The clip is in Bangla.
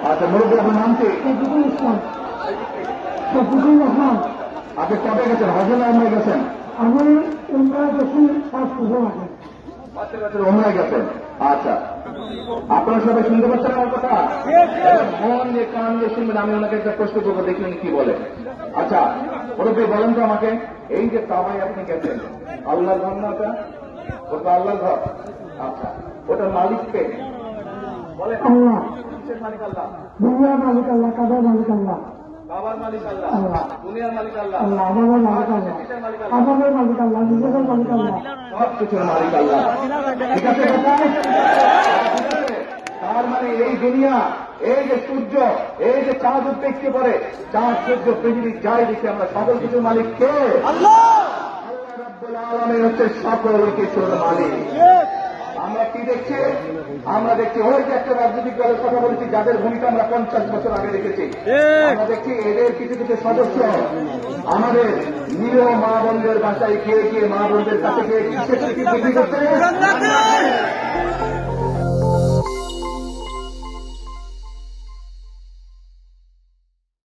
আচ্ছা, মুরব্বী আপনার নাম কি? শফিকুল ইসলাম। শফিকুল রহমান। আপনি কবে গেছেন? হজে না উমরায় গেছেন? আমি উমরায় গেছি 5 বছর আগে। 5 বছর উমরায় গেছেন। আচ্ছা, আপনারা সবাই শুনতে পাচ্ছেন আমার কথা? মন দিয়ে কান দিয়ে শুনবেন। আমি ওনাকে একটা প্রশ্ন করবো, দেখি উনি কি বলে। আচ্ছা মুরব্বী, বলেন তো আমাকে, এই যে কাবায় আপনি গেছেন, আল্লাহর ঘর না ওটা? ওটা আল্লাহর ঘর। আচ্ছা, ওটার মালিক কে? বলেন। আল্লাহ। কিসের মালিক? আল্লাহ। দুনিয়ার মালিক আল্লাহ, কাবার মালিক আল্লাহ। কাবার মালিক আল্লাহ, আল্লাহ। দুনিয়ার মালিক আল্লাহ, আল্লাহ। আবাবের মালিক আল্লাহ, আবাবের মালিক আল্লাহ, নিজেদের মালিক আল্লাহ, সব কিছুর মালিক আল্লাহ। ঠিক আছে? তার মানে এই দুনিয়া, এই যে সূর্য, এই যে চাঁদ উঠতে পড়ে, চাঁদ সূর্য পৃথিবী যাই দিচ্ছে, আমরা সকল কিছুর মালিক কে? আল্লাহ। আল্লাহ রাব্বুল আলামিন হচ্ছে সকল কিছুর মালিক। আমরা কি দেখছি? আমরা দেখছি ওই যে একটা রাজনৈতিক দলের কথা বলেছি, যাদের ভূমিকা আমরা 50 বছর আগে দেখেছি। আমরা দেখছি এদের কিছু কিছু সদস্য আমাদের নিরীহ মা বোনদের বাসায় গিয়ে গিয়ে, মা বোনদের কাছে গিয়ে বিক্রি করতে